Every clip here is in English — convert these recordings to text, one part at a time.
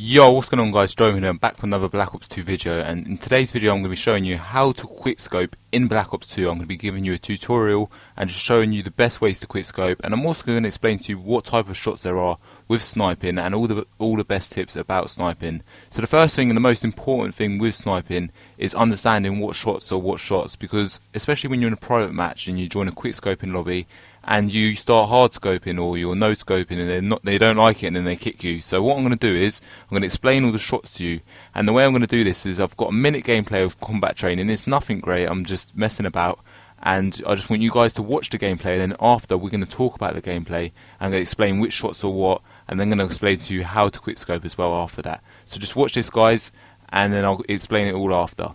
Yo, what's going on guys, Droman here. I'm back with another Black Ops 2 video, and in today's video I'm going to be showing you how to quickscope in Black Ops 2. I'm going to be giving you a tutorial and just showing you the best ways to quickscope, and I'm also going to explain to you what type of shots there are with sniping and all the best tips about sniping. So the first thing and the most important thing with sniping is understanding what shots are what shots, because especially when you're in a private match and you join a quickscoping lobby and you start hard scoping or you're no scoping and they don't like it and then they kick you. So what I'm going to do is I'm going to explain all the shots to you, and the way I'm going to do this is I've got a minute gameplay of combat training. It's nothing great, I'm just messing about, and I just want you guys to watch the gameplay, and then after we're going to talk about the gameplay. I'm going to explain which shots are what, and then I'm going to explain to you how to quickscope as well after that. So just watch this guys, and then I'll explain it all after.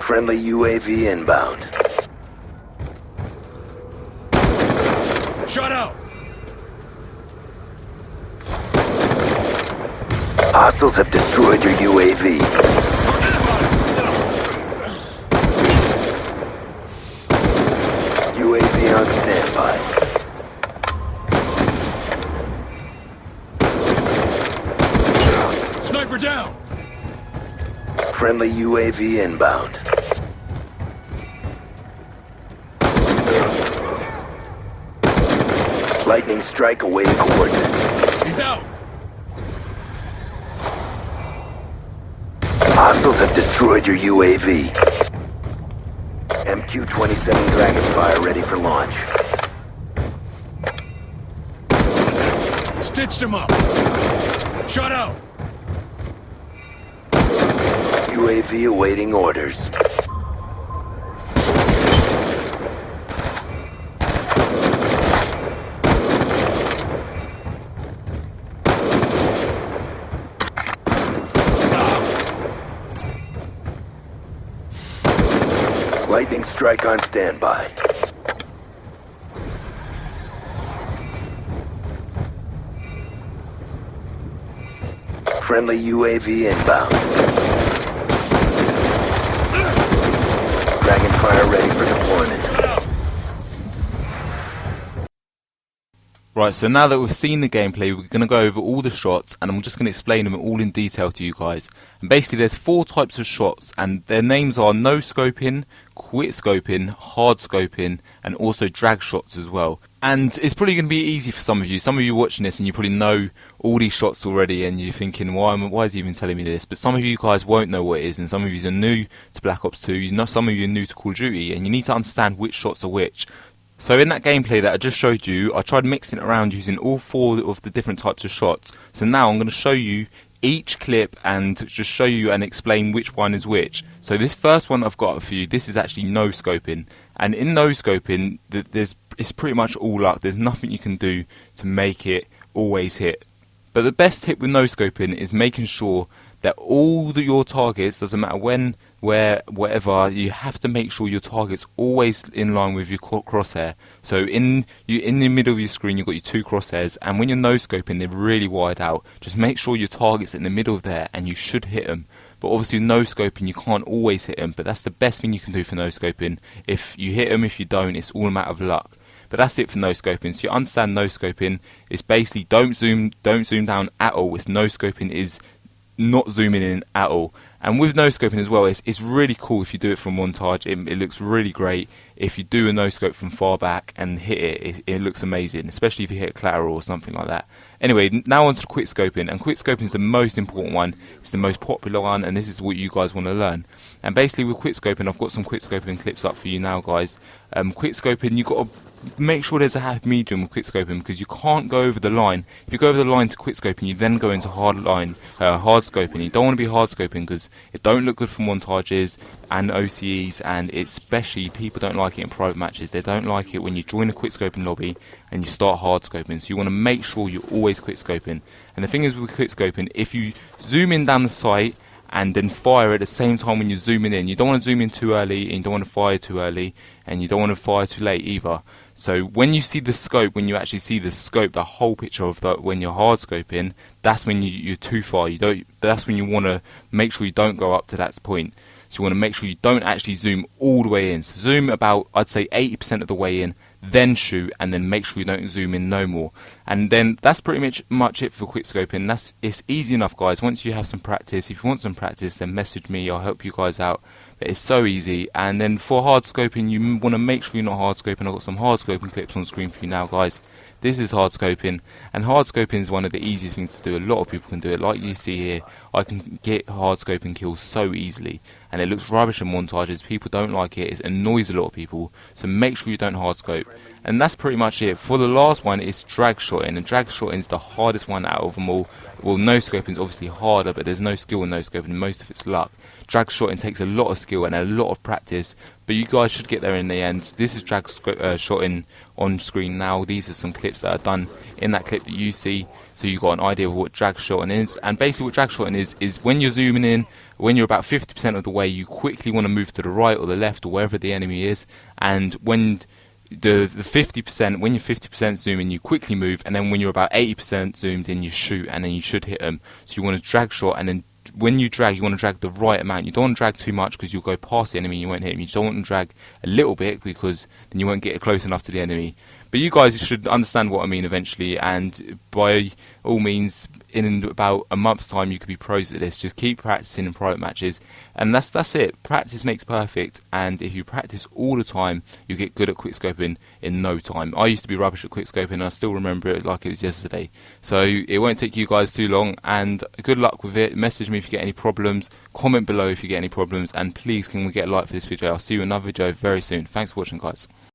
Friendly UAV inbound. Shut out! Hostiles have destroyed your UAV. UAV on standby. Sniper down! Friendly UAV inbound. Lightning strike awaiting coordinates. He's out! Hostiles have destroyed your UAV. MQ-27 Dragonfire ready for launch. Stitched him up! Shut out! UAV awaiting orders. Lightning strike on standby. Friendly UAV inbound. Dragonfire ready for deployment. Right, so now that we've seen the gameplay, we're going to go over all the shots, and I'm just going to explain them all in detail to you guys. And basically there's 4 types of shots, and their names are no scoping, quit scoping, hard scoping, and also drag shots as well. And it's probably going to be easy for some of you watching this, and you probably know all these shots already, and you're thinking, why is he even telling me this? But some of you guys won't know what it is, and some of you are new to Black Ops 2, some of you are new to Call of Duty, and you need to understand which shots are which. So in that gameplay that I just showed you, I tried mixing it around using all 4 of the different types of shots. So now I'm going to show you each clip and just show you and explain which one is which. So this first one I've got for you, this is actually no scoping. And in no scoping, it's pretty much all luck. There's nothing you can do to make it always hit. But the best tip with no scoping is making sure that all your targets, doesn't matter when, where, whatever, you have to make sure your target's always in line with your crosshair. So in the middle of your screen you've got your 2 crosshairs, and when you're no scoping they're really wide out. Just make sure your target's in the middle of there and you should hit them. But obviously with no scoping you can't always hit them, but that's the best thing you can do for no scoping. If you hit them, if you don't, it's all a matter of luck. But that's it for no scoping. So you understand no scoping is basically don't zoom down at all. It's no scoping is not zooming in at all. And with no scoping as well, it's really cool if you do it from montage. It looks really great. If you do a no scope from far back and hit it looks amazing, especially if you hit a collateral or something like that. Anyway, now on to quick scoping, and quick scoping is the most important one. It's the most popular one, and this is what you guys want to learn. And basically with quick scoping, I've got some quick scoping clips up for you now, guys. Quick scoping, you've got to make sure there's a happy medium with quick scoping, because you can't go over the line. If you go over the line to quick scoping, you then go into hard scoping. You don't want to be hard scoping because it don't look good for montages and OCEs, and especially people don't like it in private matches. They don't like it when you join a quick scoping lobby and you start hard scoping. So you want to make sure you're always quick scoping. And the thing is with quick scoping, if you zoom in down the sight and then fire at the same time when you're zooming in, you don't want to zoom in too early and you don't want to fire too early, and you don't want to fire too late either. So when you see the scope, when you actually see the scope, the whole picture of when you're hard scoping, that's when you're too far. That's when you want to make sure you don't go up to that point. So you want to make sure you don't actually zoom all the way in. So zoom about, I'd say 80% of the way in, then shoot, and then make sure you don't zoom in no more. And then that's pretty much it for quickscoping. It's easy enough, guys. Once you have some practice, if you want some practice, then message me, I'll help you guys out. But it's so easy. And then for hard scoping, you want to make sure you're not hard scoping. I've got some hard scoping clips on screen for you now, guys. This is hard scoping, and hard scoping is one of the easiest things to do. A lot of people can do it. Like you see here, I can get hard scoping kills so easily, and it looks rubbish in montages. People don't like it. It annoys a lot of people, so make sure you don't hard scope. And that's pretty much it. For the last one, it's drag shotting, and drag shotting is the hardest one out of them all. Well, no scoping is obviously harder, but there's no skill in no scoping. Most of it's luck. Drag shotting takes a lot of skill and a lot of practice, but you guys should get there in the end. This is drag shotting on screen now. These are some clips that are done in that clip that you see, so you got an idea of what drag shotting is. And basically what drag shotting is when you're zooming in, when you're about 50% of the way, you quickly want to move to the right or the left or wherever the enemy is, and when the 50%, when you're 50% zooming, you quickly move, and then when you're about 80% zoomed in, you shoot, and then you should hit them. So you want to drag shot, and then when you drag, you want to drag the right amount. You don't want to drag too much because you'll go past the enemy and you won't hit him. You don't want to drag a little bit because then you won't get close enough to the enemy. But you guys should understand what I mean eventually, and by all means, in about a month's time, you could be pros at this. Just keep practicing in private matches, and that's it. Practice makes perfect, and if you practice all the time, you get good at quickscoping in no time. I used to be rubbish at quickscoping, and I still remember it like it was yesterday. So it won't take you guys too long, and good luck with it. Message me if you get any problems, comment below if you get any problems, and please can we get a like for this video. I'll see you in another video very soon. Thanks for watching, guys.